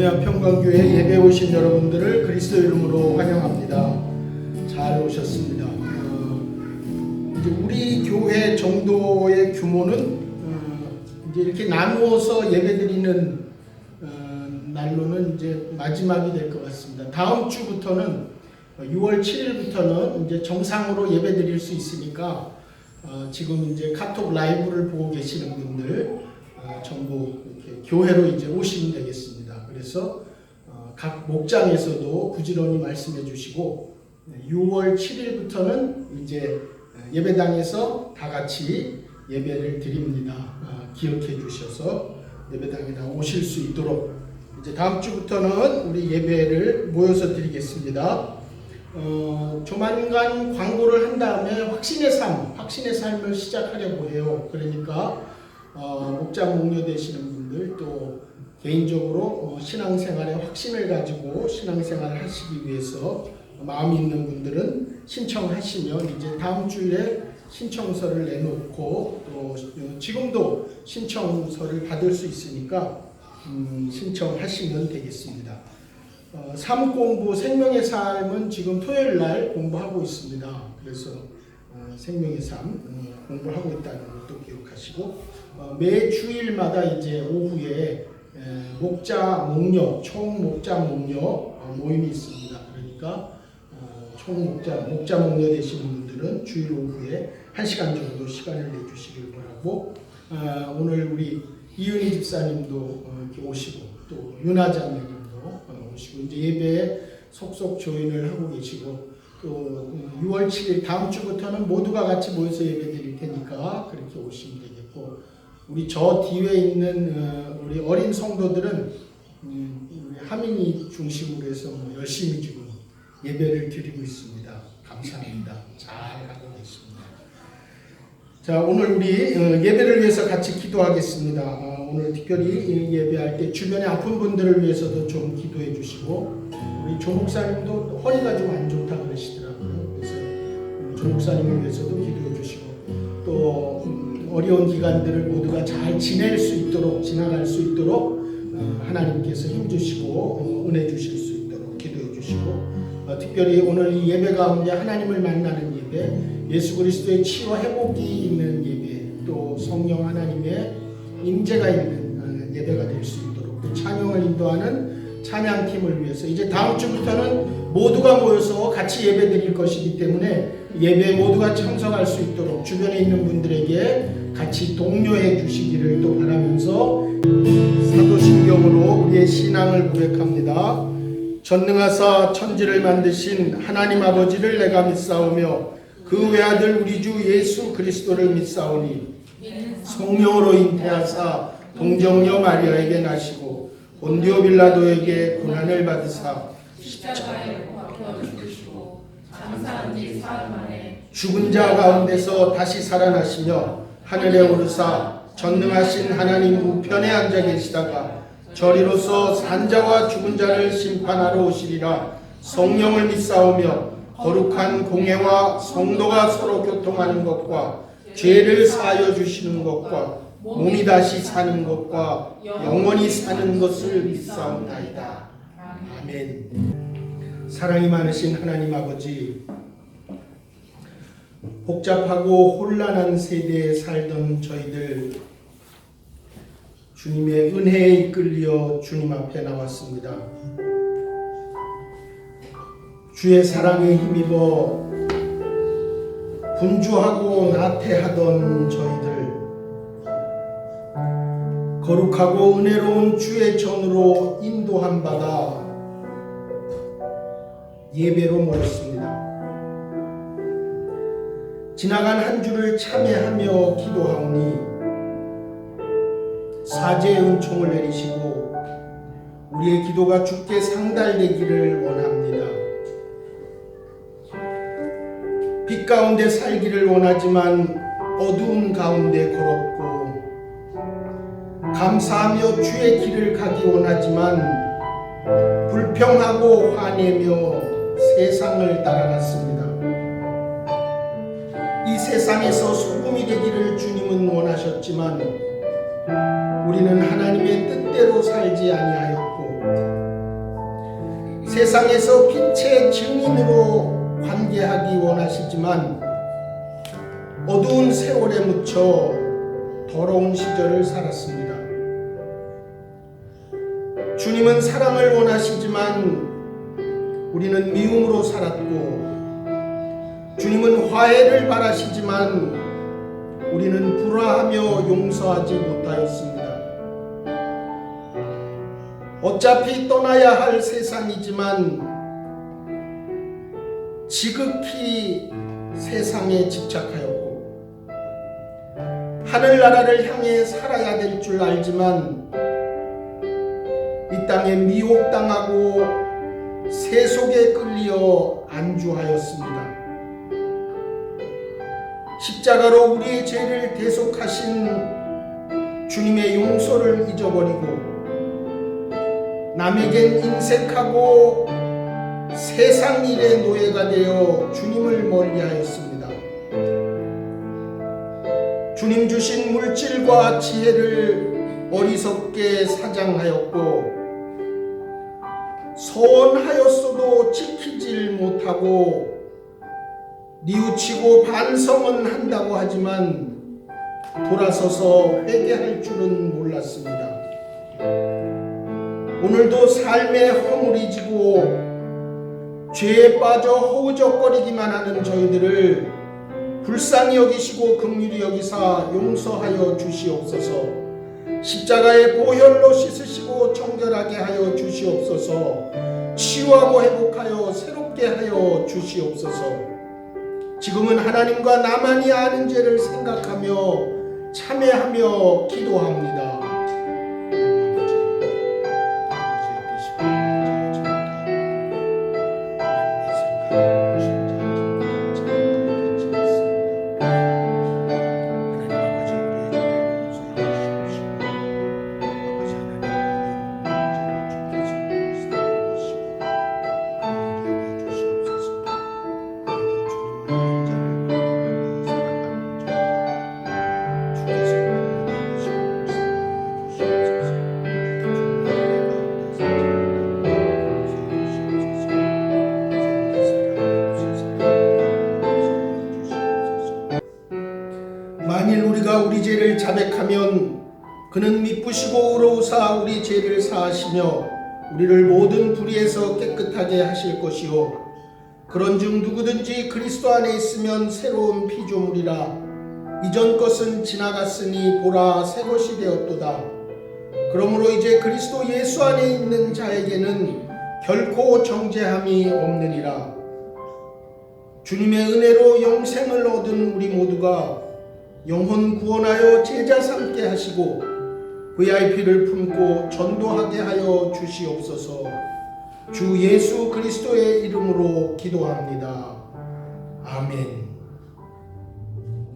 은혜와 평강교회 예배 오신 여러분들을 그리스도 이름으로 환영합니다. 잘 오셨습니다. 이제 우리 교회 정도의 규모는 이제 이렇게 나누어서 예배드리는 날로는 이제 마지막이 될 것 같습니다. 다음 주부터는 6월 7일부터는 이제 정상으로 예배드릴 수 있으니까 지금 이제 카톡 라이브를 보고 계시는 분들 전부 이렇게 교회로 이제 오시면 되겠습니다. 그래서 각 목장에서도 부지런히 말씀해 주시고 6월 7일부터는 이제 예배당에서 다 같이 예배를 드립니다. 기억해 주셔서 예배당에 다 오실 수 있도록 이제 다음 주부터는 우리 예배를 모여서 드리겠습니다. 조만간 광고를 한 다음에 확신의 삶을 시작하려고 해요. 그러니까 목장 목녀 되시는 분들 또 개인적으로 신앙생활에 확신을 가지고 신앙생활을 하시기 위해서 마음이 있는 분들은 신청하시면 이제 다음 주일에 신청서를 내놓고 또 지금도 신청서를 받을 수 있으니까 신청하시면 되겠습니다. 삶 공부, 생명의 삶은 지금 토요일 날 공부하고 있습니다. 그래서 생명의 삶 공부하고 있다는 것도 기억하시고 매 주일마다 이제 오후에 목자 목녀 총 목자 목녀 모임이 있습니다. 그러니까 총 목자 목녀 되시는 분들은 주일 오후에 1시간 정도 시간을 내주시길 바라고 오늘 우리 이은희 집사님도 이렇게 오시고 또 윤아 자매님도 오시고 이제 예배에 속속 조인을 하고 계시고 또 6월 7일 다음 주부터는 모두가 같이 모여서 예배 드릴 테니까 그렇게 오시면 되겠고 우리 저 뒤에 있는 우리 어린 성도들은 우리 하민이 중심으로 해서 열심히 지금 예배를 드리고 있습니다. 감사합니다. 잘 하고 계십니다. 자, 오늘 우리 예배를 위해서 같이 기도하겠습니다. 오늘 특별히 예배할 때 주변에 아픈 분들을 위해서도 좀 기도해 주시고 우리 조 목사님도 허리가 좀 안 좋다 그러시더라고요. 그래서 조 목사님을 위해서도 기도해 주시고 또 어려운 기간들을 모두가 잘 지낼 수 있도록 지나갈 수 있도록 하나님께서 힘 주시고 은혜 주실 수 있도록 기도해 주시고 특별히 오늘 이 예배 가운데 하나님을 만나는 예배 예수 그리스도의 치유와 회복이 있는 예배 또 성령 하나님의 임재가 있는 예배가 될 수 있도록 또 찬양을 인도하는 찬양팀을 위해서 이제 다음 주부터는 모두가 모여서 같이 예배 드릴 것이기 때문에 예배에 모두가 참석할 수 있도록 주변에 있는 분들에게 같이 독려해 주시기를 또 바라면서 사도신경으로 우리의 신앙을 고백합니다. 전능하사 천지를 만드신 하나님 아버지를 내가 믿사오며 그 외아들 우리 주 예수 그리스도를 믿사오니 성령으로 잉태하사 동정녀 마리아에게 나시고 본디오 빌라도에게 고난을 받으사 십자가에 못 박혀 죽으시고 장사한 지 사흘 만에 죽은 자 가운데서 다시 살아나시며 하늘에 오르사 전능하신 하나님 우편에 앉아 계시다가 저리로서 산자와 죽은 자를 심판하러 오시리라. 성령을 믿사오며 거룩한 공회와 성도가 서로 교통하는 것과 죄를 사하여 주시는 것과 몸이 다시 사는 것과 영원히 사는 것을 믿사옵나이다. 아멘. 사랑이 많으신 하나님 아버지, 복잡하고 혼란한 세대에 살던 저희들 주님의 은혜에 이끌려 주님 앞에 나왔습니다. 주의 사랑에 힘입어 분주하고 나태하던 저희들 거룩하고 은혜로운 주의 전으로 인도한 바다 예배로 모였습니다. 지나간 한 주를 참회하며 기도하오니 사죄의 은총을 내리시고 우리의 기도가 주께 상달되기를 원합니다. 빛 가운데 살기를 원하지만 어두운 가운데 걸었고 감사하며 주의 길을 가기 원하지만 불평하고 화내며 세상을 따라갔습니다. 이 세상에서 소금이 되기를 주님은 원하셨지만 우리는 하나님의 뜻대로 살지 아니하였고 세상에서 빛의 증인으로 관계하기 원하시지만 어두운 세월에 묻혀 더러운 시절을 살았습니다. 주님은 사랑을 원하시지만 우리는 미움으로 살았고, 주님은 화해를 바라시지만 우리는 불화하며 용서하지 못하였습니다. 어차피 떠나야 할 세상이지만 지극히 세상에 집착하였고, 하늘나라를 향해 살아야 될 줄 알지만 이 땅에 미혹당하고 세속에 끌려 안주하였습니다. 십자가로 우리의 죄를 대속하신 주님의 용서를 잊어버리고 남에겐 인색하고 세상 일의 노예가 되어 주님을 멀리하였습니다. 주님 주신 물질과 지혜를 어리석게 사장하였고, 서원하였어도 지키질 못하고 뉘우치고 반성은 한다고 하지만 돌아서서 회개할 줄은 몰랐습니다. 오늘도 삶에 허물이지고 죄에 빠져 허우적거리기만 하는 저희들을 불쌍히 여기시고 긍휼히 여기사 용서하여 주시옵소서. 십자가의 보혈로 씻으시고 정결하게 하여 주시옵소서. 치유하고 회복하여 새롭게 하여 주시옵소서. 지금은 하나님과 나만이 아는 죄를 생각하며 참회하며 기도합니다. 만일 우리가 우리 죄를 자백하면 그는 미쁘시고 의로우사 우리 죄를 사하시며 우리를 모든 불의에서 깨끗하게 하실 것이요, 그런즉 누구든지 그리스도 안에 있으면 새로운 피조물이라. 이전 것은 지나갔으니 보라 새 것이 되었도다. 그러므로 이제 그리스도 예수 안에 있는 자에게는 결코 정죄함이 없느니라. 주님의 은혜로 영생을 얻은 우리 모두가 영혼 구원하여 제자 삼게 하시고 VIP를 품고 전도하게 하여 주시옵소서. 주 예수 그리스도의 이름으로 기도합니다. 아멘.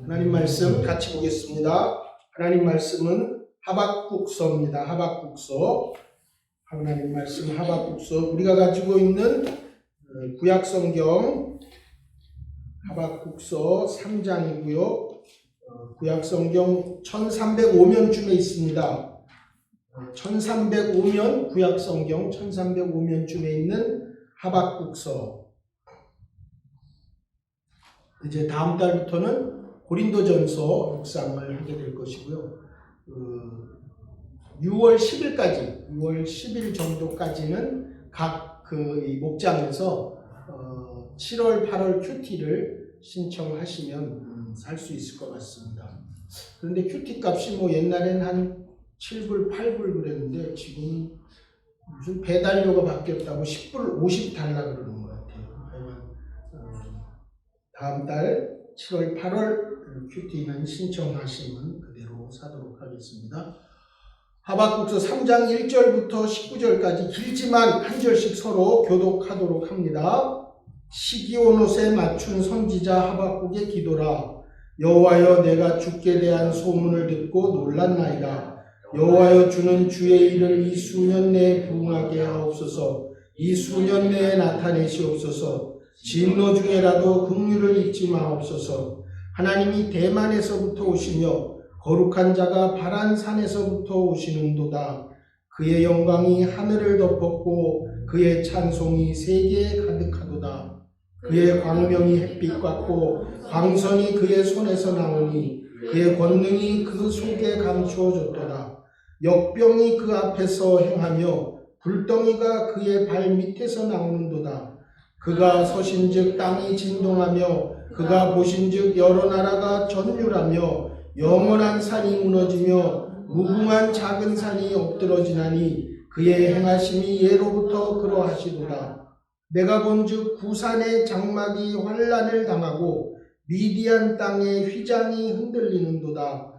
하나님 말씀 같이 보겠습니다. 하나님 말씀은 하박국서입니다. 하박국서. 하나님 말씀 하박국서. 우리가 가지고 있는 구약성경 하박국서 3장이고요. 구약성경 1305면쯤에 있습니다. 1305면, 구약성경 1305면쯤에 있는 하박국서. 이제 다음 달부터는 고린도전서 묵상을 하게 될 것이고요. 6월 10일까지, 6월 10일 정도까지는 각 이 목장에서 7월, 8월 큐티를 신청하시면 살 수 있을 것 같습니다. 그런데 큐티 값이 뭐 옛날엔 한 7불, 8불 그랬는데 지금 무슨 배달료가 바뀌었다고 10불 50달러 그러는 것 같아요. 다음 달 7월, 8월 큐티는 신청하시면 그대로 사도록 하겠습니다. 하박국서 3장 1절부터 19절까지 길지만 한 절씩 서로 교독하도록 합니다. 시기온옷에 맞춘 선지자 하박국의 기도라. 여호와여, 내가 주께 대한 소문을 듣고 놀랐나이다. 여호와여, 주는 주의 일을 이 수년 내에 부응하게 하옵소서. 이 수년 내에 나타내시옵소서. 진노 중에라도 긍휼을 잊지 마옵소서. 하나님이 대만에서부터 오시며 거룩한 자가 바란 산에서부터 오시는도다. 그의 영광이 하늘을 덮었고 그의 찬송이 세계에 가득하도다. 그의 광명이 햇빛 같고 광선이 그의 손에서 나오니 그의 권능이 그 속에 감추어졌도다. 역병이 그 앞에서 행하며 불덩이가 그의 발 밑에서 나오는도다. 그가 서신즉 땅이 진동하며 그가 보신즉 여러 나라가 전율하며 영원한 산이 무너지며 무궁한 작은 산이 엎드러지나니 그의 행하심이 예로부터 그러하시도다. 내가 본즉 구산의 장막이 환란을 당하고 미디안 땅의 휘장이 흔들리는도다.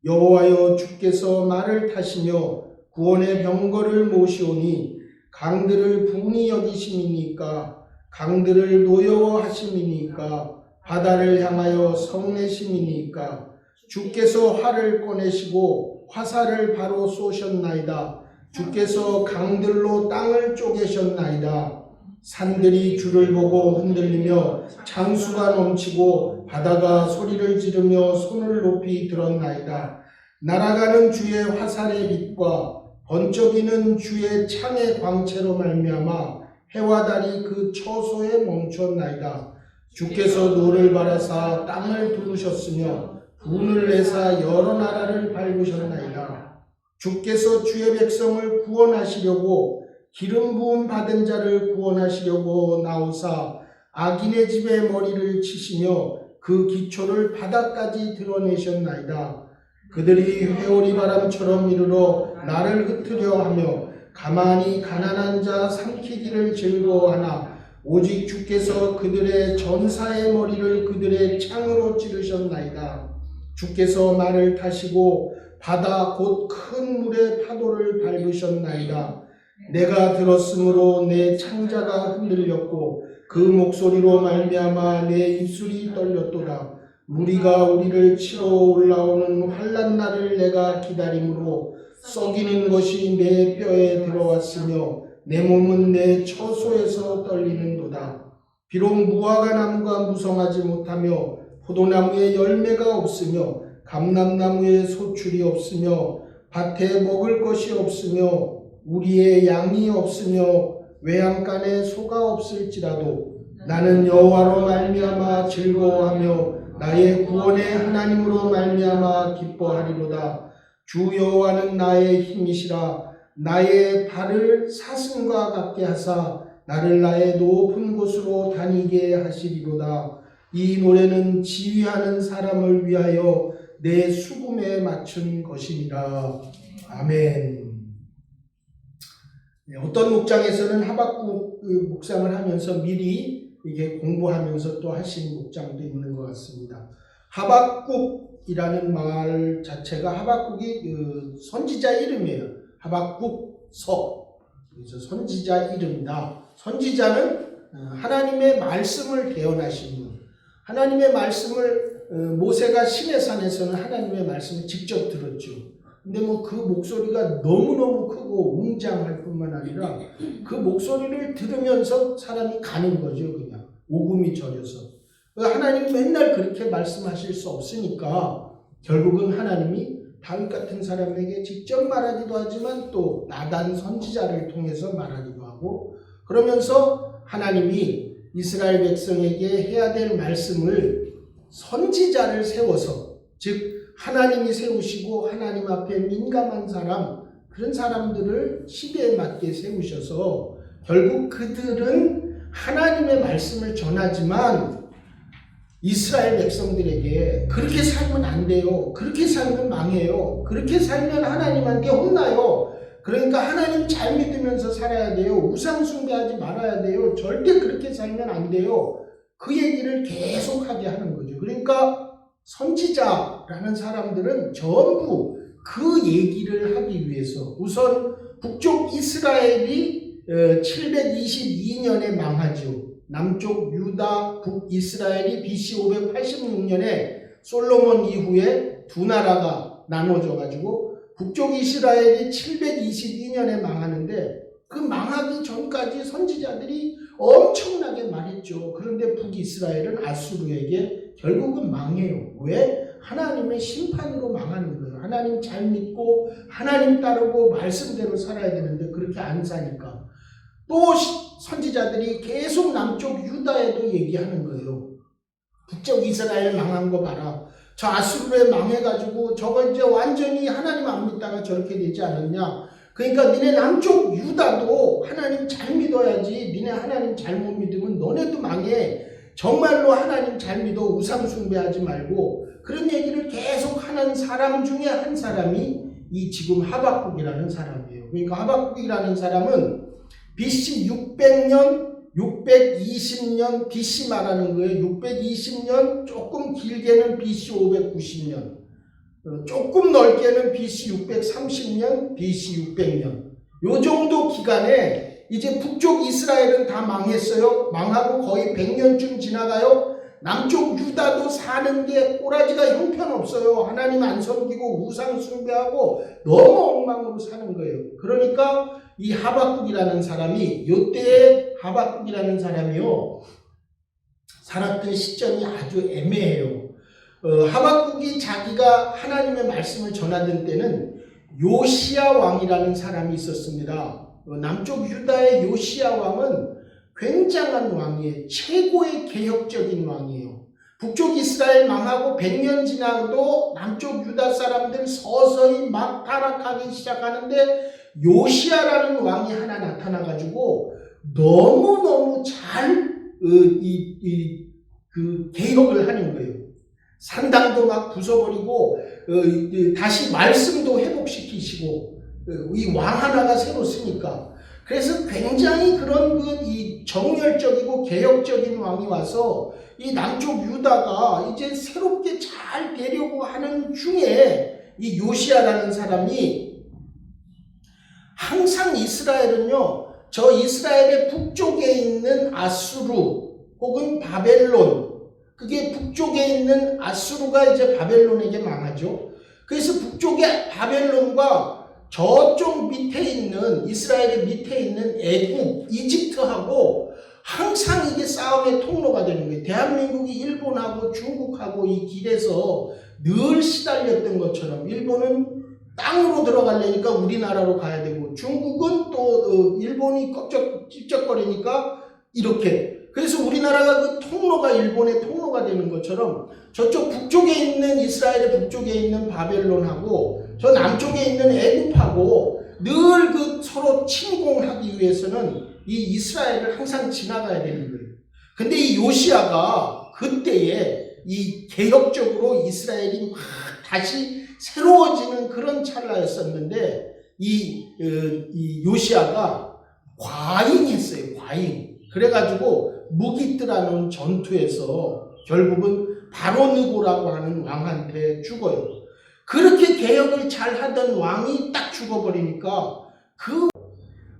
여호와여 주께서 말을 타시며 구원의 병거를 모시오니 강들을 분이 여기심이니까 강들을 노여워하심이니까 바다를 향하여 성내심이니까 주께서 활을 꺼내시고 화살을 바로 쏘셨나이다. 주께서 강들로 땅을 쪼개셨나이다. 산들이 주를 보고 흔들리며 창수가 넘치고 바다가 소리를 지르며 손을 높이 들었나이다. 날아가는 주의 화살의 빛과 번쩍이는 주의 창의 광채로 말미암아 해와 달이 그 처소에 멈췄나이다. 주께서 노를 바라사 땅을 두르셨으며 분을 내사 여러 나라를 밟으셨나이다. 주께서 주의 백성을 구원하시려고 기름 부음 받은 자를 구원하시려고 나오사 악인의 집에 머리를 치시며 그 기초를 바닥까지 드러내셨나이다. 그들이 회오리 바람처럼 이르러 나를 흩으려 하며 가만히 가난한 자 삼키기를 즐거워하나 오직 주께서 그들의 전사의 머리를 그들의 창으로 찌르셨나이다. 주께서 말을 타시고 바다 곧 큰 물의 파도를 밟으셨나이다. 내가 들었으므로 내 창자가 흔들렸고 그 목소리로 말미암아 내 입술이 떨렸도다. 무리가 우리를 치러 올라오는 환난 날을 내가 기다림으로 썩이는 것이 내 뼈에 들어왔으며 내 몸은 내 처소에서 떨리는도다. 비록 무화과 나무가 무성하지 못하며 포도나무에 열매가 없으며 감람나무에 소출이 없으며 밭에 먹을 것이 없으며 우리의 양이 없으며 외양간에 소가 없을지라도 나는 여호와로 말미암아 즐거워하며 나의 구원의 하나님으로 말미암아 기뻐하리로다. 주 여호와는 나의 힘이시라. 나의 발을 사슴과 같게 하사 나를 나의 높은 곳으로 다니게 하시리로다. 이 노래는 지휘하는 사람을 위하여 내 수금에 맞춘 것이니라. 아멘. 어떤 목장에서는 하박국 묵상을 하면서 미리 이게 공부하면서 또 하신 목장도 있는 것 같습니다. 하박국이라는 말 자체가 하박국이 선지자 이름이에요. 하박국서. 그래서 선지자 이름이다. 선지자는 하나님의 말씀을 대언하신 분. 하나님의 말씀을 모세가 시내산에서는 하나님의 말씀을 직접 들었죠. 근데 그 목소리가 너무너무 크고 웅장할 뿐만 아니라 그 목소리를 들으면서 사람이 가는 거죠. 그냥 오금이 저려서. 하나님 맨날 그렇게 말씀하실 수 없으니까 결국은 하나님이 다윗 같은 사람에게 직접 말하기도 하지만 또 나단 선지자를 통해서 말하기도 하고, 그러면서 하나님이 이스라엘 백성에게 해야 될 말씀을 선지자를 세워서, 즉 하나님이 세우시고 하나님 앞에 민감한 사람, 그런 사람들을 시대에 맞게 세우셔서 결국 그들은 하나님의 말씀을 전하지만 이스라엘 백성들에게 그렇게 살면 안 돼요. 그렇게 살면 망해요. 그렇게 살면 하나님한테 혼나요. 그러니까 하나님 잘 믿으면서 살아야 돼요. 우상 숭배하지 말아야 돼요. 절대 그렇게 살면 안 돼요. 그 얘기를 계속하게 하는 거죠. 그러니까 선지자라는 사람들은 전부 그 얘기를 하기 위해서 우선 북쪽 이스라엘이 722년에 망하죠. 남쪽 유다, 북이스라엘이 BC 586년에 솔로몬 이후에 두 나라가 나눠져 가지고 북쪽 이스라엘이 722년에 망하는데 그 망하기 전까지 선지자들이 엄청나게 말했죠. 그런데 북이스라엘은 아수르에게 결국은 망해요. 왜? 하나님의 심판으로 망하는 거예요. 하나님 잘 믿고 하나님 따르고 말씀대로 살아야 되는데 그렇게 안 사니까. 또 선지자들이 계속 남쪽 유다에도 얘기하는 거예요. 북쪽 이스라엘 망한 거 봐라. 저 아수르에 망해가지고 저거 이제 완전히 하나님 안 믿다가 저렇게 되지 않았냐. 그러니까 니네 남쪽 유다도 하나님 잘 믿어야지. 니네 하나님 잘못 믿으면 너네도 망해. 정말로 하나님 잘 믿어. 우상 숭배하지 말고. 그런 얘기를 계속 하는 사람 중에 한 사람이 이 지금 하박국이라는 사람이에요. 그러니까 하박국이라는 사람은 BC 600년 620년 BC 말하는 거예요. 620년, 조금 길게는 BC 590년, 조금 넓게는 BC 630년, BC 600년. 요 정도 기간에 이제 북쪽 이스라엘은 다 망했어요. 망하고 거의 100년쯤 지나가요. 남쪽 유다도 사는 게 꼬라지가 형편없어요. 하나님 안 섬기고 우상 숭배하고 너무 엉망으로 사는 거예요. 그러니까 이 하박국이라는 사람이, 요때의 하박국이라는 사람이요, 살았던 시점이 아주 애매해요. 하박국이 자기가 하나님의 말씀을 전하던 때는 요시야 왕이라는 사람이 있었습니다. 남쪽 유다의 요시야 왕은 굉장한 왕이에요. 최고의 개혁적인 왕이에요. 북쪽 이스라엘 망하고 100년 지나도 남쪽 유다 사람들 서서히 막 타락하기 시작하는데 요시야라는 왕이 하나 나타나가지고 너무너무 잘 그 개혁을 하는 거예요. 산당도 막 부숴버리고 다시 말씀도 회복시키시고 이 왕 하나가 새로 쓰니까. 그래서 굉장히 그런 이 정열적이고 개혁적인 왕이 와서 이 남쪽 유다가 이제 새롭게 잘 되려고 하는 중에 이 요시야라는 사람이, 항상 이스라엘은요, 저 이스라엘의 북쪽에 있는 아수르 혹은 바벨론, 그게 북쪽에 있는 아수르가 이제 바벨론에게 망하죠. 그래서 북쪽의 바벨론과 저쪽 밑에 있는, 이스라엘의 밑에 있는 애국, 이집트하고 항상 이게 싸움의 통로가 되는 거예요. 대한민국이 일본하고 중국하고 이 길에서 늘 시달렸던 것처럼, 일본은 땅으로 들어가려니까 우리나라로 가야 되고, 중국은 또 일본이 찝쩍거리니까 이렇게. 그래서 우리나라가 그 통로가 일본의 통로가 되는 것처럼 저쪽 북쪽에 있는, 이스라엘의 북쪽에 있는 바벨론하고 저 남쪽에 있는 애굽하고 늘 그 서로 침공하기 위해서는 이 이스라엘을 항상 지나가야 되는 거예요. 근데 이 요시야가 그때에 이 개혁적으로 이스라엘이 막 다시 새로워지는 그런 찰나였었는데 이 요시야가 과잉했어요. 과잉. 그래가지고 무기뜨라는 전투에서 결국은 바로느고라고 하는 왕한테 죽어요. 그렇게 개혁을 잘 하던 왕이 딱 죽어버리니까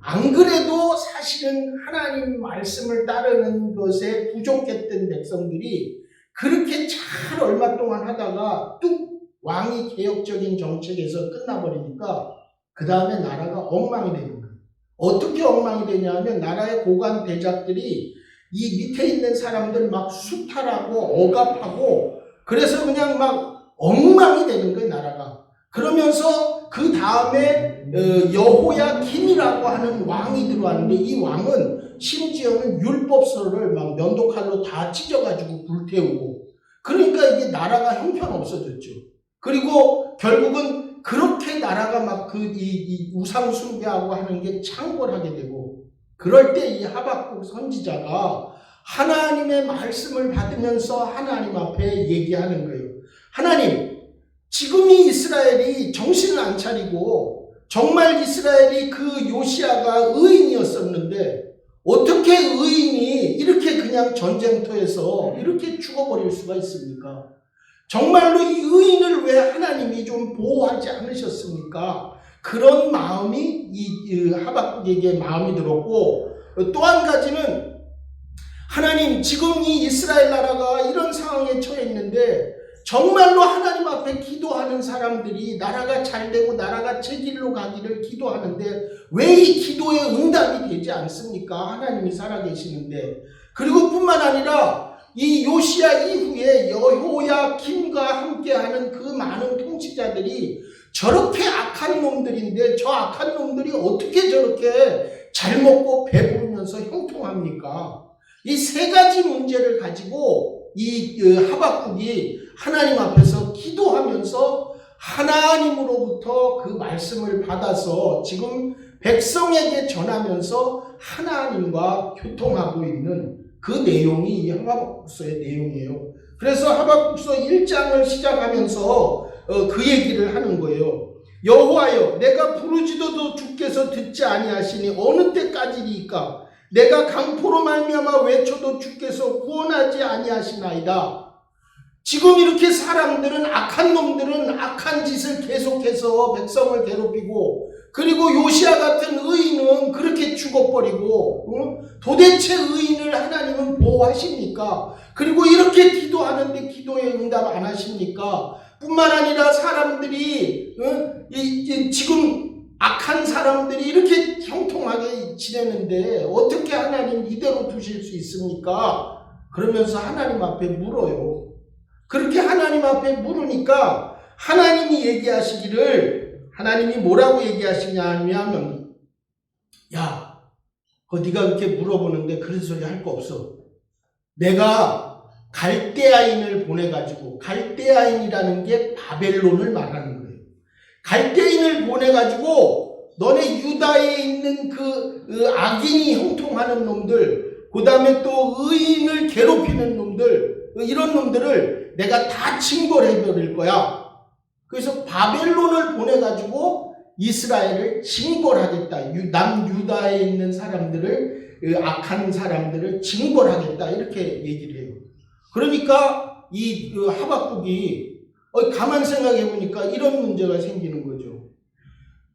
안 그래도 사실은 하나님 말씀을 따르는 것에 부족했던 백성들이 그렇게 잘 얼마 동안 하다가 뚝 왕이 개혁적인 정책에서 끝나버리니까 그 다음에 나라가 엉망이 되는 거예요. 어떻게 엉망이 되냐면 나라의 고관 대작들이 이 밑에 있는 사람들 막 수탈하고 억압하고 그래서 그냥 막 엉망이 되는 거예요, 나라가. 그러면서 그 다음에 여호야김이라고 하는 왕이 들어왔는데 이 왕은 심지어는 율법서를 막 면도칼로 다 찢어가지고 불태우고, 그러니까 이게 나라가 형편없어졌죠. 그리고 결국은 그렇게 나라가 막 이 우상 숭배하고 하는 게 창궐하게 되고, 그럴 때 이 하박국 선지자가 하나님의 말씀을 받으면서 하나님 앞에 얘기하는 거예요. 하나님, 지금 이 이스라엘이 정신을 안 차리고 정말 이스라엘이 그 요시야가 의인이었었는데 어떻게 의인이 이렇게 그냥 전쟁터에서 이렇게 죽어버릴 수가 있습니까? 정말로 이 의인을 왜 하나님이 좀 보호하지 않으셨습니까? 그런 마음이 이 하박국에게 마음이 들었고, 또 한 가지는 하나님, 지금 이 이스라엘 나라가 이런 상황에 처해 있는데 정말로 하나님 앞에 기도하는 사람들이 나라가 잘되고 나라가 제 길로 가기를 기도하는데 왜 이 기도에 응답이 되지 않습니까? 하나님이 살아계시는데. 그리고 뿐만 아니라 이 요시야 이후에 여호야김과 함께하는 그 많은 통치자들이 저렇게 악한 놈들인데 저 악한 놈들이 어떻게 저렇게 잘 먹고 배부르면서 형통합니까? 이 세 가지 문제를 가지고 이 하박국이 하나님 앞에서 기도하면서 하나님으로부터 그 말씀을 받아서 지금 백성에게 전하면서 하나님과 교통하고 있는 그 내용이 이 하박국서의 내용이에요. 그래서 하박국서 1장을 시작하면서 그 얘기를 하는 거예요. 여호와여, 내가 부르짖어도 주께서 듣지 아니하시니 어느 때까지니까? 내가 강포로 말미암아 외쳐도 주께서 구원하지 아니하시나이다. 지금 이렇게 사람들은, 악한 놈들은 악한 짓을 계속해서 백성을 괴롭히고, 그리고 요시야 같은 의인은 그렇게 죽어버리고, 도대체 의인을 하나님은 보호하십니까? 그리고 이렇게 기도하는데 기도에 응답 안 하십니까? 뿐만 아니라 사람들이 지금 악한 사람들이 이렇게 형통하게 지내는데 어떻게 하나님 이대로 두실 수 있습니까? 그러면서 하나님 앞에 물어요. 그렇게 하나님 앞에 물으니까 하나님이 얘기하시기를, 하나님이 뭐라고 얘기하시냐 하면, 야, 네가 그렇게 물어보는데 그런 소리 할 거 없어. 내가 갈대아인을 보내가지고, 갈대아인이라는 게 바벨론을 말하는 거예요. 갈대인을 보내가지고 너네 유다에 있는 그 악인이 형통하는 놈들, 그 다음에 또 의인을 괴롭히는 놈들, 이런 놈들을 내가 다 징벌해버릴 거야. 그래서 바벨론을 보내가지고 이스라엘을 징벌하겠다. 남유다에 있는 사람들을, 악한 사람들을 징벌하겠다. 이렇게 얘기를 해요. 그러니까 이 하박국이 가만 생각해 보니까 이런 문제가 생기는 거죠.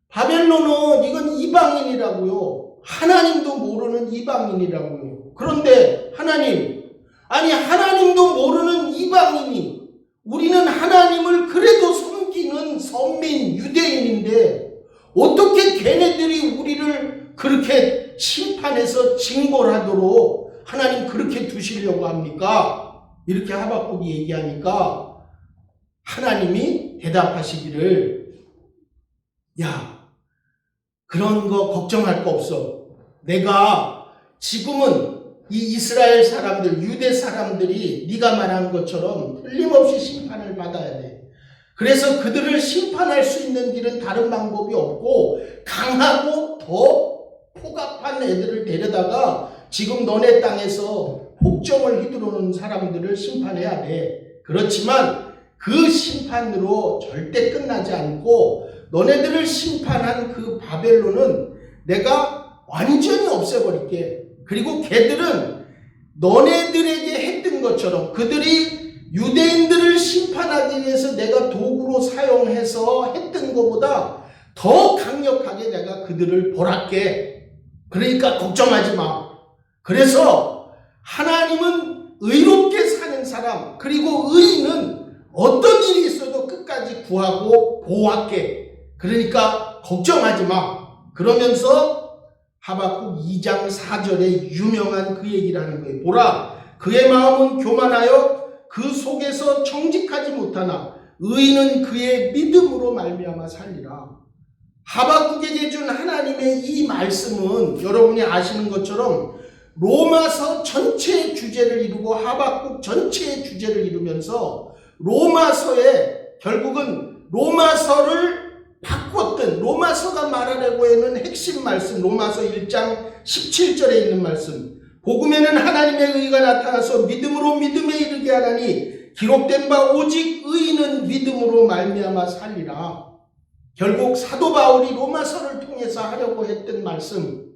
바벨론은 이건 이방인이라고요. 하나님도 모르는 이방인이라고요. 그런데 하나님, 아니 하나님도 모르는 이방인이, 우리는 하나님을 그래도 섬기는 선민 유대인인데 어떻게 걔네들이 우리를 그렇게 심판해서 징벌하도록 하나님 그렇게 두시려고 합니까? 이렇게 하박국이 얘기하니까 하나님이 대답하시기를, 야, 그런 거 걱정할 거 없어. 내가 지금은 이 이스라엘 사람들, 유대 사람들이 네가 말한 것처럼 틀림없이 심판을 받아야 돼. 그래서 그들을 심판할 수 있는 길은 다른 방법이 없고, 강하고 더 폭압한 애들을 데려다가 지금 너네 땅에서 폭정을 휘두르는 사람들을 심판해야 돼. 그렇지만 그 심판으로 절대 끝나지 않고 너네들을 심판한 그 바벨론은 내가 완전히 없애버릴게. 그리고 걔들은 너네들에게 했던 것처럼, 그들이 유대인들을 심판하기 위해서 내가 도구로 사용해서 했던 것보다 더 강력하게 내가 그들을 벌할게. 그러니까 걱정하지 마. 그래서 하나님은 의롭게 사는 사람, 그리고 의인은 어떤 일이 있어도 끝까지 구하고 보호할게. 그러니까 걱정하지 마. 그러면서 하박국 2장 4절에 유명한 그 얘기를 하는 거예요. 보라, 그의 마음은 교만하여 그 속에서 정직하지 못하나 의인은 그의 믿음으로 말미암아 살리라. 하박국에게 준 하나님의 이 말씀은 여러분이 아시는 것처럼 로마서 전체의 주제를 이루고 하박국 전체의 주제를 이루면서 로마서에 결국은 로마서를 바꿨던, 로마서가 말하려고 하는 핵심 말씀, 로마서 1장 17절에 있는 말씀, 복음에는 하나님의 의가 나타나서 믿음으로 믿음에 이르게 하나니 기록된 바 오직 의인은 믿음으로 말미암아 살리라. 결국 사도 바울이 로마서를 통해서 하려고 했던 말씀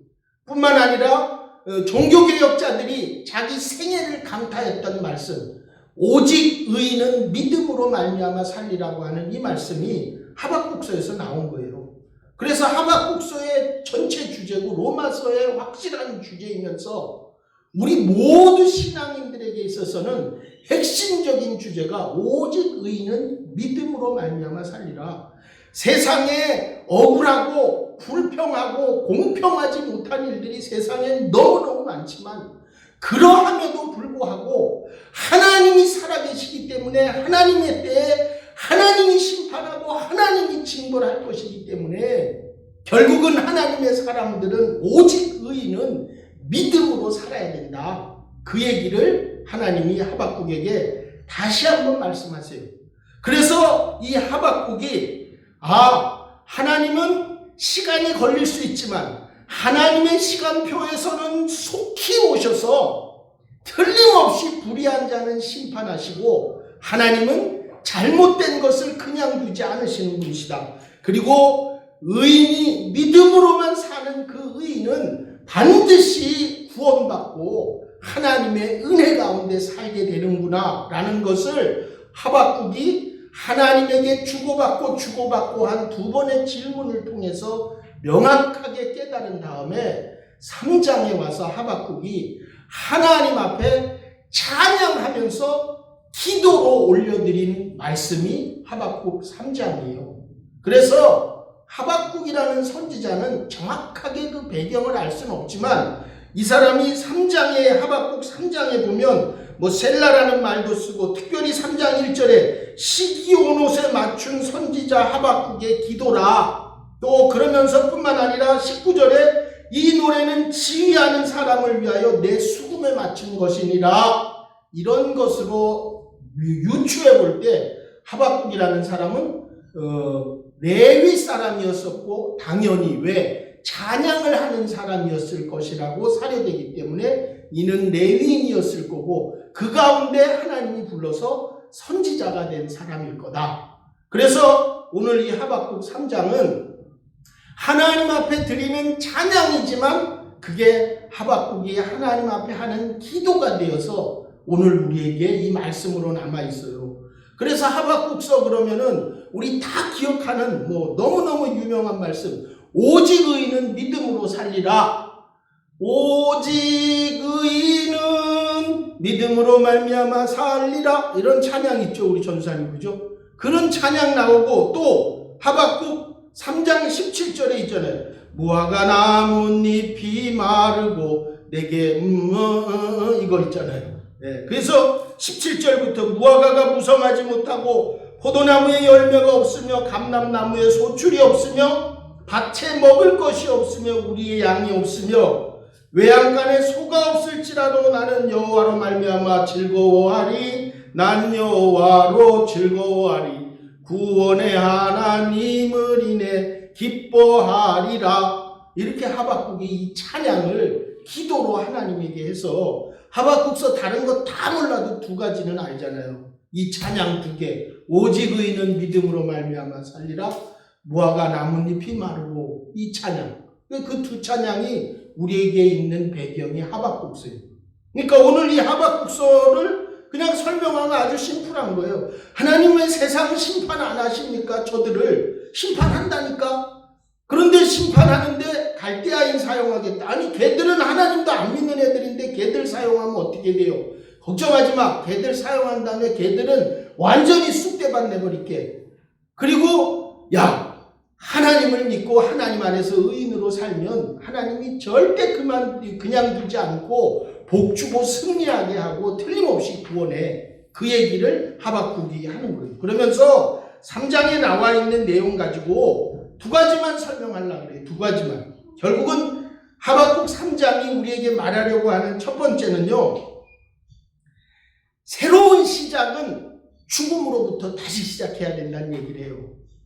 뿐만 아니라 종교개혁자들이 자기 생애를 강타했던 말씀, 오직 의인은 믿음으로 말미암아 살리라고 하는 이 말씀이 하박국서에서 나온 거예요. 그래서 하박국서의 전체 주제고 로마서의 확실한 주제이면서 우리 모두 신앙인들에게 있어서는 핵심적인 주제가 오직 의인은 믿음으로 말미암아 살리라. 세상에 억울하고 불평하고 공평하지 못한 일들이 세상에 너무너무 많지만 그러함에도 불구하고 살아계시기 때문에 하나님의 때에 하나님이 심판하고 하나님이 징벌할 것이기 때문에 결국은 하나님의 사람들은 오직 의인은 믿음으로 살아야 된다. 그 얘기를 하나님이 하박국에게 다시 한번 말씀하세요. 그래서 이 하박국이 하나님은 시간이 걸릴 수 있지만 하나님의 시간표에서는 속히 오셔서 틀림없이 불의한 자는 심판하시고 하나님은 잘못된 것을 그냥 두지 않으시는 분이시다. 그리고 의인이 믿음으로만 사는 그 의인은 반드시 구원받고 하나님의 은혜 가운데 살게 되는구나 라는 것을 하박국이 하나님에게 주고받고 한 두 번의 질문을 통해서 명확하게 깨달은 다음에 3장에 와서 하박국이 하나님 앞에 찬양하면서 기도로 올려드린 말씀이 하박국 3장이에요. 그래서 하박국이라는 선지자는 정확하게 그 배경을 알 수는 없지만 이 사람이 3장에 하박국 3장에 보면 셀라라는 말도 쓰고 특별히 3장 1절에 시기온옷에 맞춘 선지자 하박국의 기도라. 또 그러면서 뿐만 아니라 19절에 이 노래는 지휘하는 사람을 위하여 내 수금에 맞춘 것이니라. 이런 것으로 유추해 볼 때 하박국이라는 사람은 레위 사람이었었고 당연히 왜 찬양을 하는 사람이었을 것이라고 사료되기 때문에 이는 레위인이었을 거고 그 가운데 하나님이 불러서 선지자가 된 사람일 거다. 그래서 오늘 이 하박국 3장은 하나님 앞에 드리는 찬양이지만 그게 하박국이 하나님 앞에 하는 기도가 되어서 오늘 우리에게 이 말씀으로 남아 있어요. 그래서 하박국서 그러면은 우리 다 기억하는 너무너무 유명한 말씀, 오직 의인은 믿음으로 살리라. 오직 의인은 믿음으로 말미암아 살리라. 이런 찬양 있죠, 우리 전사님, 그죠? 그런 찬양 나오고 또 하박국 3장 17절에 있잖아요. 무화과 나뭇잎이 마르고 내게 이거 있잖아요. 그래서 17절부터 무화과가 무성하지 못하고 포도나무에 열매가 없으며 감람나무에 소출이 없으며 밭에 먹을 것이 없으며 우리의 양이 없으며 외양간에 소가 없을지라도 나는 여호와로 말미암아 즐거워하리. 난 여호와로 즐거워하리. 구원의 하나님을 인해 기뻐하리라. 이렇게 하박국이 이 찬양을 기도로 하나님에게 해서 하박국서 다른 거 다 몰라도 두 가지는 알잖아요. 이 찬양 두 개. 오직 의인은 믿음으로 말미암아 살리라. 무화과 나뭇잎이 마르고 이 찬양. 그 두 찬양이 우리에게 있는 배경이 하박국서예요. 그러니까 오늘 이 하박국서를 그냥 설명하면 아주 심플한 거예요. 하나님 왜 세상 심판 안 하십니까? 저들을 심판한다니까. 그런데 심판하는데 갈대아인 사용하겠다. 아니 걔들은 하나님도 안 믿는 애들인데 걔들 사용하면 어떻게 돼요? 걱정하지 마. 걔들 사용한 다음에 걔들은 완전히 쑥대밭 내버릴게. 그리고 하나님을 믿고 하나님 안에서 의인으로 살면 하나님이 절대 그냥 두지 않고 복주고 승리하게 하고 틀림없이 구원해. 그 얘기를 하박국이 하는 거예요. 그러면서 3장에 나와 있는 내용 가지고 두 가지만 설명하려고 그래요. 두 가지만. 결국은 하박국 3장이 우리에게 말하려고 하는 첫 번째는요. 새로운 시작은 죽음으로부터 다시 시작해야 된다는 얘기를 해요.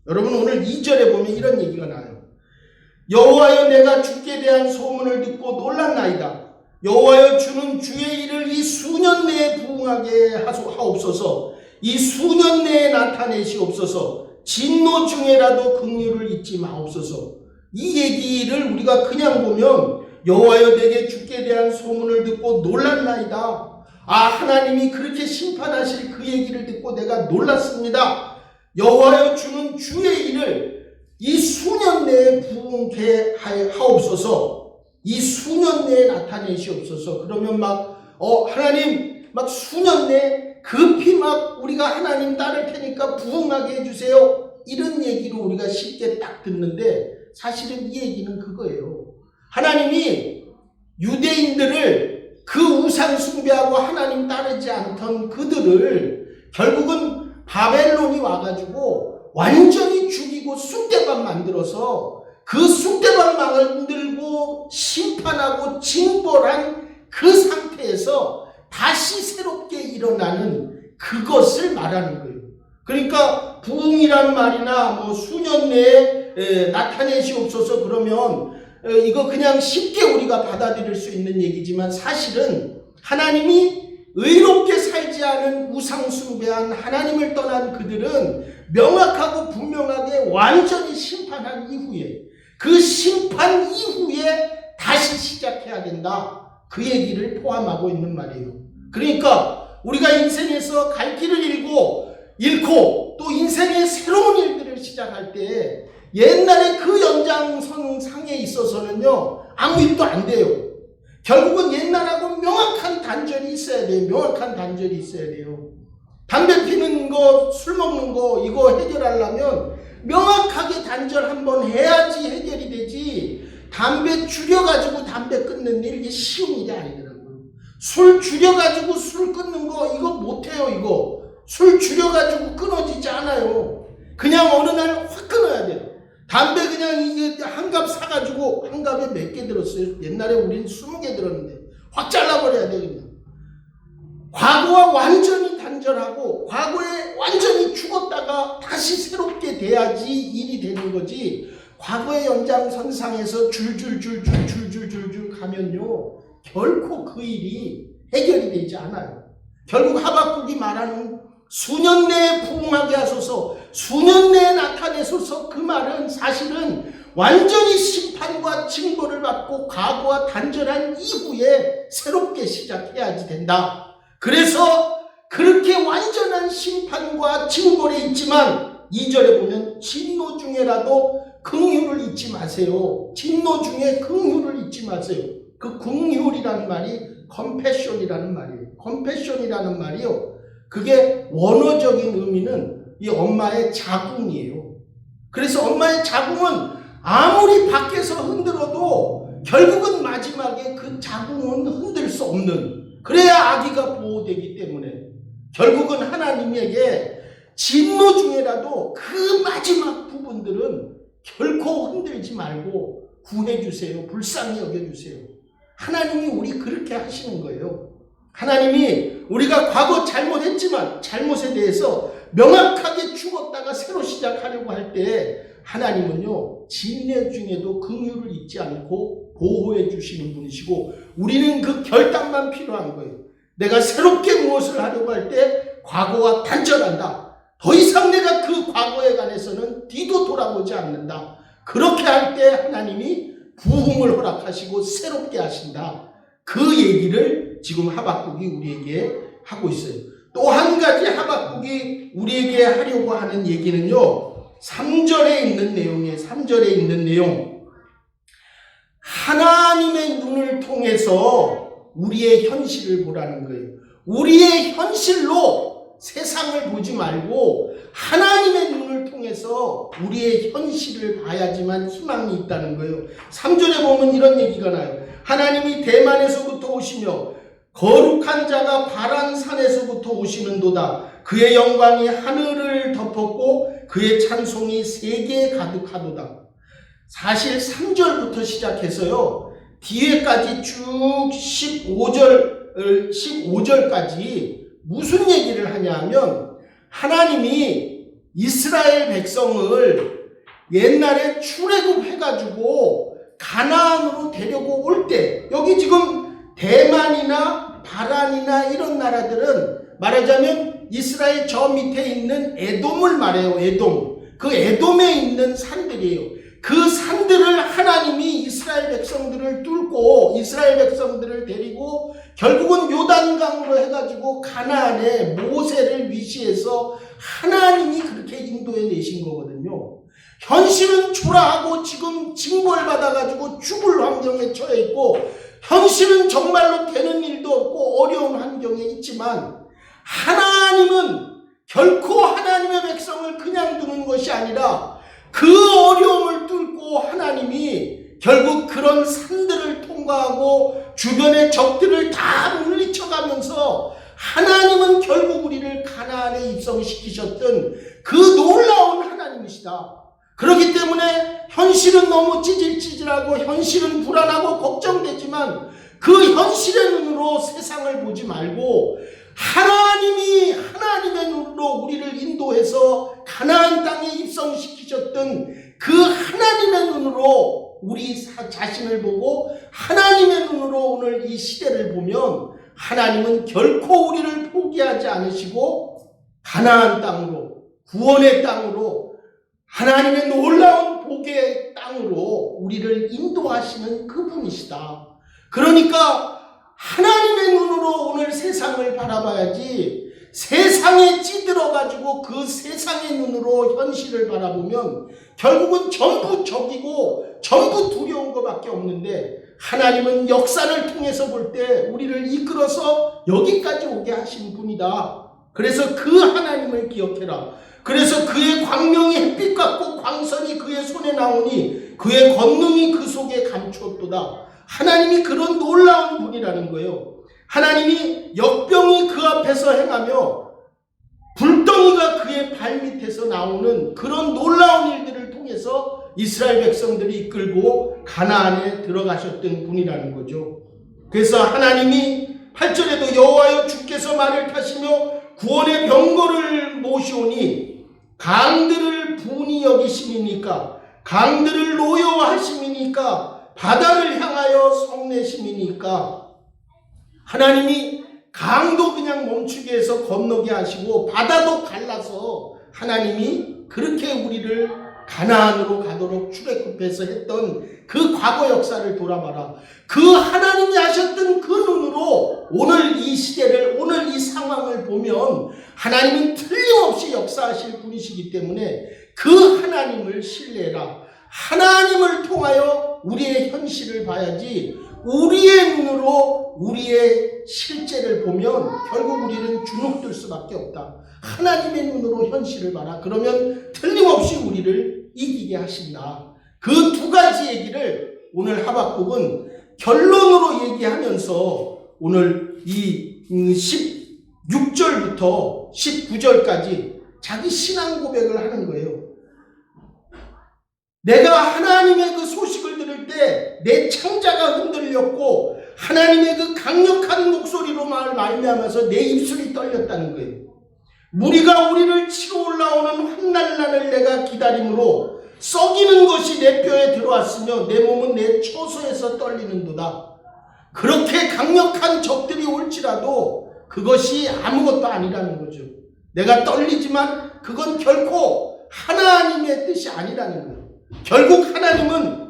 여러분 오늘 2절에 보면 이런 얘기가 나와요. 여호와여 내가 주께 대한 소문을 듣고 놀랐나이다. 여호와여 주는 주의 일을 이 수년 내에 부응하게 하옵소서. 이 수년 내에 나타내시옵소서. 진노 중에라도 긍휼을 잊지 마옵소서. 이 얘기를 우리가 그냥 보면 여호와여 내게 주께 대한 소문을 듣고 놀랐나이다. 하나님이 그렇게 심판하실 그 얘기를 듣고 내가 놀랐습니다. 여호와여 주는 주의 일을 이 수년 내에 부응케 하옵소서. 이 수년 내에 나타내시옵소서. 그러면 하나님 수년 내에 급히 우리가 하나님 따를 테니까 부응하게 해주세요. 이런 얘기로 우리가 쉽게 딱 듣는데 사실은 이 얘기는 그거예요. 하나님이 유대인들을 그 우상 숭배하고 하나님 따르지 않던 그들을 결국은 바벨론이 와가지고 완전히 죽이고 쑥대밭 만들어서 그 쑥대밭 만들고 심판하고 징벌한 그 상태에서 다시 새롭게 일어나는 그것을 말하는 거예요. 그러니까 부흥이란 말이나 뭐 수년 내에 나타내시옵소서 그러면 이거 그냥 쉽게 우리가 받아들일 수 있는 얘기지만 사실은 하나님이 의롭게 살지 않은 우상 숭배한 하나님을 떠난 그들은 명확하고 분명하게 완전히 심판한 이후에 그 심판 이후에 다시 시작해야 된다. 그 얘기를 포함하고 있는 말이에요. 그러니까 우리가 인생에서 갈 길을 잃고 또 인생의 새로운 일들을 시작할 때 옛날에 그 연장선상에 있어서는요 아무 일도 안 돼요. 결국은 옛날하고 명확한 단절이 있어야 돼요. 명확한 단절이 있어야 돼요. 담배 피는 거, 술 먹는 거 이거 해결하려면 명확하게 단절 한번 해야지 해결이 되지, 담배 줄여가지고 담배 끊는 일 이게 쉬운 일이 아니더라고요. 술 줄여가지고 술 끊는 거 이거 못해요. 이거 술 줄여가지고 끊어지지 않아요. 그냥 어느 날 확 끊어야 돼요. 담배 그냥 이게 한 갑 사가지고 한 갑에 몇 개 들었어요? 옛날에 우린 20개 들었는데 확 잘라버려야 돼. 그냥 과거와 완전히 단절하고 과거에 완전히 죽었다가 다시 새롭게 돼야지 일이 되는 거지, 과거의 연장선상에서 줄줄 가면요 결코 그 일이 해결이 되지 않아요. 결국 하박국이 말하는 수년 내에 부흥하게 하소서, 수년 내에 나타내소서, 그 말은 사실은 완전히 심판과 징벌을 받고 과거와 단절한 이후에 새롭게 시작해야지 된다. 그래서 그렇게 완전한 심판과 징벌에 있지만 2절에 보면 진노 중에라도 긍휼을 잊지 마세요. 진노 중에 긍휼을 잊지 마세요. 그 긍휼이라는 말이 컴패션이라는 말이에요. 컴패션이라는 말이요, 그게 원어적인 의미는 이 엄마의 자궁이에요. 그래서 엄마의 자궁은 아무리 밖에서 흔들어도 결국은 마지막에 그 자궁은 흔들 수 없는, 그래야 아기가 보호되기 때문에 결국은 하나님에게 진노 중에라도 그 마지막 부분들은 결코 흔들지 말고 구해주세요. 불쌍히 여겨주세요. 하나님이 우리 그렇게 하시는 거예요. 하나님이 우리가 과거 잘못했지만 잘못에 대해서 명확하게 죽었다가 새로 시작하려고 할 때 하나님은요 진례 중에도 긍휼을 잊지 않고 보호해 주시는 분이시고, 우리는 그 결단만 필요한 거예요. 내가 새롭게 무엇을 하려고 할 때 과거와 단절한다. 더 이상 내가 그 과거에 관해서는 뒤도 돌아보지 않는다. 그렇게 할 때 하나님이 부흥을 허락하시고 새롭게 하신다. 그 얘기를 지금 하박국이 우리에게 하고 있어요. 또 한 가지 하박국이 우리에게 하려고 하는 얘기는요 3절에 있는 내용이에요. 3절에 있는 내용, 하나님의 눈을 통해서 우리의 현실을 보라는 거예요. 우리의 현실로 세상을 보지 말고 하나님의 눈을 통해서 우리의 현실을 봐야지만 희망이 있다는 거예요. 3절에 보면 이런 얘기가 나요. 하나님이 대만에서부터 오시며 거룩한 자가 바란산에서부터 오시는도다. 그의 영광이 하늘을 덮었고 그의 찬송이 세계에 가득하도다. 사실 3절부터 시작해서요 뒤에까지 쭉 15절까지 무슨 얘기를 하냐면, 하나님이 이스라엘 백성을 옛날에 출애굽해가지고 가나안으로 데려고 올 때, 여기 지금 대만이나 바란이나 이런 나라들은 말하자면 이스라엘 저 밑에 있는 에돔을 말해요. 에돔. 그 에돔에 있는 산들이에요. 그 산들을 하나님이 이스라엘 백성들을 뚫고 이스라엘 백성들을 데리고 결국은 요단강으로 해가지고 가나안에 모세를 위시해서 하나님이 그렇게 인도해 내신 거거든요. 현실은 초라하고 지금 징벌받아가지고 죽을 환경에 처해 있고, 현실은 정말로 되는 일도 없고 어려운 환경에 있지만, 하나님은 결코 하나님의 백성을 그냥 두는 것이 아니라 그 어려움을 뚫고 하나님이 결국 그런 산들을 통과하고 주변의 적들을 다 물리쳐가면서 하나님은 결국 우리를 가나안에 가나안에 입성시키셨던 그 놀라운 하나님이시다. 그렇기 때문에 현실은 너무 찌질찌질하고 현실은 불안하고 걱정되지만 그 현실의 눈으로 세상을 보지 말고 하나님이 하나님의 눈으로 우리를 인도해서 가나안 땅에 입성시키셨던 그 하나님의 눈으로 우리 자신을 보고 하나님의 눈으로 오늘 이 시대를 보면 하나님은 결코 우리를 포기하지 않으시고 가나안 땅으로, 구원의 땅으로, 하나님의 놀라운 복의 땅으로 우리를 인도하시는 그분이시다. 그러니까 하나님의 눈으로 오늘 세상을 바라봐야지 세상에 찌들어가지고 그 세상의 눈으로 현실을 바라보면 결국은 전부 적이고 전부 두려운 것밖에 없는데 하나님은 역사를 통해서 볼 때 우리를 이끌어서 여기까지 오게 하신 분이다. 그래서 그 하나님을 기억해라. 그래서 그의 광명이 햇빛 같고 광선이 그의 손에 나오니 그의 권능이 그 속에 감추었도다. 하나님이 그런 놀라운 분이라는 거예요. 하나님이 역병이 그 앞에서 행하며 불덩이가 그의 발밑에서 나오는 그런 놀라운 일들을 통해서 이스라엘 백성들이 이끌고 가나안에 들어가셨던 분이라는 거죠. 그래서 하나님이 8절에도 여호와여 주께서 말을 타시며 구원의 병거를 모시오니 강들을 분이 여기심이니까 강들을 노여하심이니까 바다를 향하여 성내심이니까 하나님이 강도 그냥 멈추게 해서 건너게 하시고 바다도 갈라서 하나님이 그렇게 우리를 가나안으로 가도록 출애굽해서 했던 그 과거 역사를 돌아봐라. 그 하나님이 하셨던 그 눈으로 오늘 이 시대를, 오늘 이 상황을 보면 하나님은 틀림없이 역사하실 분이시기 때문에 그 하나님을 신뢰해라. 하나님을 통하여 우리의 현실을 봐야지 우리의 눈으로 우리의 실제를 보면 결국 우리는 주눅들 수밖에 없다. 하나님의 눈으로 현실을 봐라. 그러면 틀림없이 우리를 이기게 하신다. 그 두 가지 얘기를 오늘 하박국은 결론으로 얘기하면서 오늘 이 16절부터 19절까지 자기 신앙 고백을 하는 거예요. 내가 하나님의 그 소식을 들을 때 내 창자가 흔들렸고 하나님의 그 강력한 목소리로 말미암아서 내 입술이 떨렸다는 거예요. 무리가 우리를 치고 올라오는 환난난을 내가 기다림으로 썩이는 것이 내 뼈에 들어왔으며 내 몸은 내 처소에서 떨리는도다. 그렇게 강력한 적들이 올지라도 그것이 아무것도 아니라는 거죠. 내가 떨리지만 그건 결코 하나님의 뜻이 아니라는 거예요. 결국 하나님은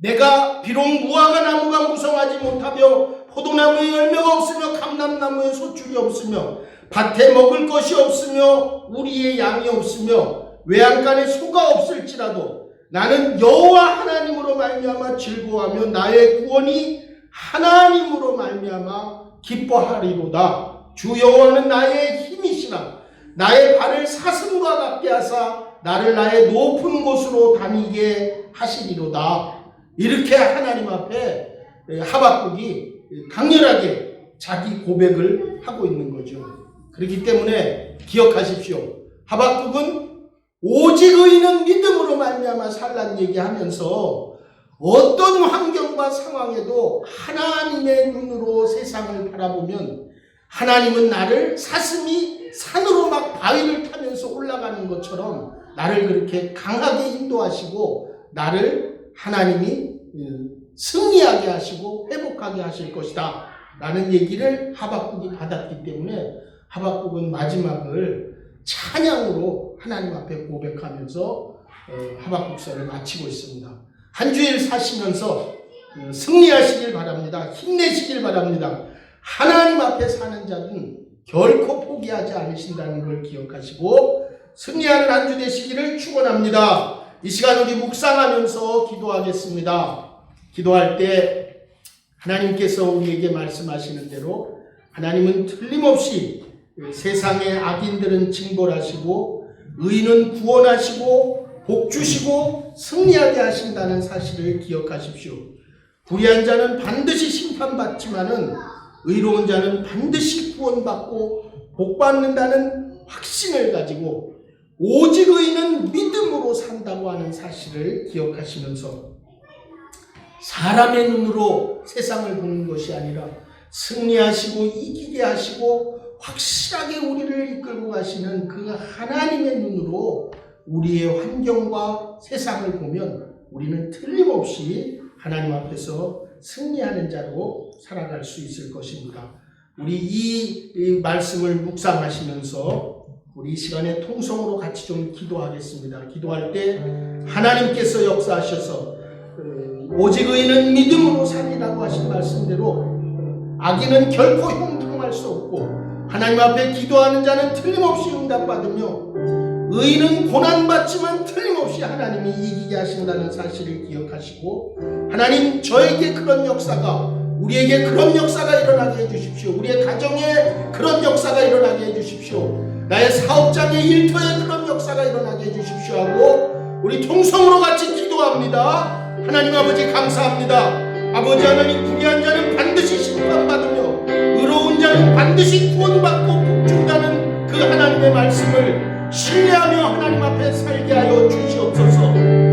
내가 비록 무화과 나무가 무성하지 못하며 포도나무에 열매가 없으며 감람나무에 소출이 없으며 밭에 먹을 것이 없으며 우리의 양이 없으며 외양간에 소가 없을지라도 나는 여호와 하나님으로 말미암아 즐거워하며 나의 구원이 하나님으로 말미암아 기뻐하리로다. 주 여호와는 나의 힘이시라. 나의 발을 사슴과 같게 하사 나를 나의 높은 곳으로 다니게 하시리로다. 이렇게 하나님 앞에 하박국이 강렬하게 자기 고백을 하고 있는 거죠. 그렇기 때문에 기억하십시오. 하박국은 오직 의인은 믿음으로 말미암아 살란 얘기하면서 어떤 환경과 상황에도 하나님의 눈으로 세상을 바라보면 하나님은 나를 사슴이 산으로 막 바위를 타면서 올라가는 것처럼 나를 그렇게 강하게 인도하시고 나를 하나님이 승리하게 하시고 회복하게 하실 것이다 라는 얘기를 하박국이 받았기 때문에 하박국은 마지막을 찬양으로 하나님 앞에 고백하면서 하박국서를 마치고 있습니다. 한 주일 사시면서 승리하시길 바랍니다. 힘내시길 바랍니다. 하나님 앞에 사는 자는 결코 포기하지 않으신다는 걸 기억하시고 승리하는 한 주 되시기를 축원합니다. 이 시간 우리 묵상하면서 기도하겠습니다. 기도할 때 하나님께서 우리에게 말씀하시는 대로 하나님은 틀림없이 세상의 악인들은 징벌하시고 의인은 구원하시고 복주시고 승리하게 하신다는 사실을 기억하십시오. 불의한 자는 반드시 심판받지만은 의로운 자는 반드시 구원받고 복받는다는 확신을 가지고 오직 의인은 믿음으로 산다고 하는 사실을 기억하시면서 사람의 눈으로 세상을 보는 것이 아니라 승리하시고 이기게 하시고 확실하게 우리를 이끌고 가시는 그 하나님의 눈으로 우리의 환경과 세상을 보면 우리는 틀림없이 하나님 앞에서 승리하는 자로 살아갈 수 있을 것입니다. 우리 이 말씀을 묵상하시면서 우리 이 시간에 통성으로 같이 좀 기도하겠습니다. 기도할 때 하나님께서 역사하셔서 오직 의인은 믿음으로 살리라고 하신 말씀대로 악인은 결코 형통할 수 없고 하나님 앞에 기도하는 자는 틀림없이 응답받으며 의인은 고난받지만 틀림없이 하나님이 이기게 하신다는 사실을 기억하시고 하나님 저에게 그런 역사가 우리에게 그런 역사가 일어나게 해주십시오. 우리의 가정에 그런 역사가 일어나게 해주십시오. 나의 사업장의 일터에 그런 역사가 일어나게 해주십시오 하고 우리 통성으로 같이 기도합니다. 하나님 아버지 감사합니다. 아버지 하나님 불의한 자는 반드시 심판받으며 의로운 자는 반드시 구원받고 복준다는 그 하나님의 말씀을 신뢰하며 하나님 앞에 살게 하여 주시옵소서.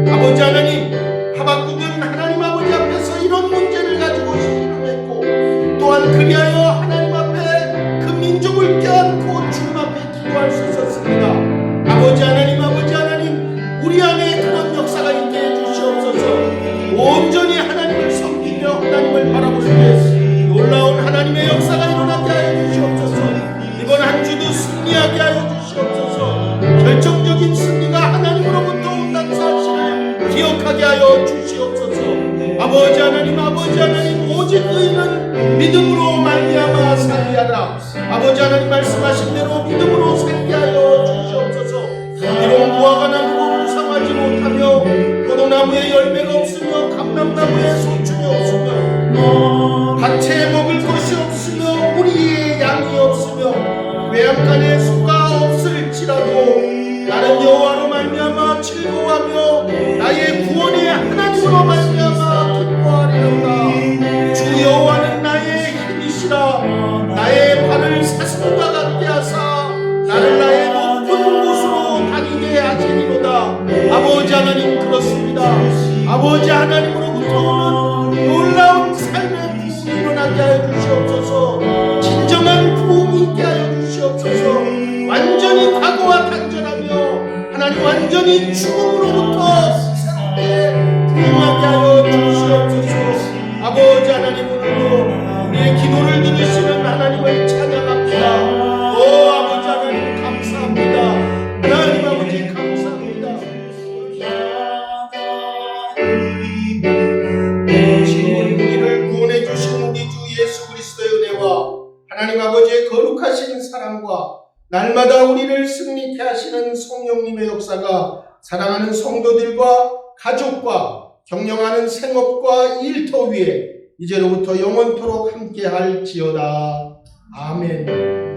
아버지 하나님 하박국은 하나님 아버지 앞에서 이런 문제를 가지고 시름했고 또한 그리하여 하나님 앞에 그 민족을 껴안고 주님 앞에 기도할 수 있었습니다. 아버지 하나님 우리 안에 그런 역사가 있게 해주시옵소서. 온전히 하나님을 섬기며 하나님을 바라볼 때 놀라운 하나님의 역사가 일어나게 하여 주시옵소서. 이번 한 주도 승리하게 하여 주시옵소서. 결정적인 승리가 하나님으로부터 온다는 사실을 기억하게 하여 주시옵소서. 아버지 하나님 오직 의인은 믿음으로 말미암아 살리하라. 아버지 하나님 말씀하신 대로 믿음으로 살게 하여 주시옵소서. 비록 무화과 나무로 무상하지 못하며 포도나무에 열매가 없으며 감람나무에 소출이 없으며 밭에 먹을 것이 없으며 우리의 양이 없으며 외양간에 소가 없을지라도 나는 여호와로 말미암아 즐거워하며 나의 구원의 하나님으로 말미암아 기뻐하리로다. 주 여호와는 나의 힘이시라. 나의 발을 사슴과 같게 하사 나를 나의 높은 곳으로 다니게 하시리로다. 아버지 하나님 그렇습니다. 아버지 하나님으로부터 오는 놀라운 삶의 부흥이 일어나게 하여 주시옵소서. 진정한 부흥이 있게 하여 주시옵소서. 완전히 과거와 단절하며 하나님 완전히 죽음으로부터 새롭게 부흥하게 하여 주시옵소서. 아버지 하나님 오늘도 우리의 기도를 들으시는 하나님을 찬양합니다. 오 아버지 하나님 감사합니다. 하나님 아버지 감사합니다. 우리를 구원해 주신 우리 주 예수 그리스도의 은혜와 하나님 아버지의 거룩하신 사랑과 날마다 우리를 승리케 하시는 성령님의 역사가 사랑하는 성도들과 가족과 경영하는 생업과 일터 위에 이제로부터 영원토록 함께할지어다. 아멘.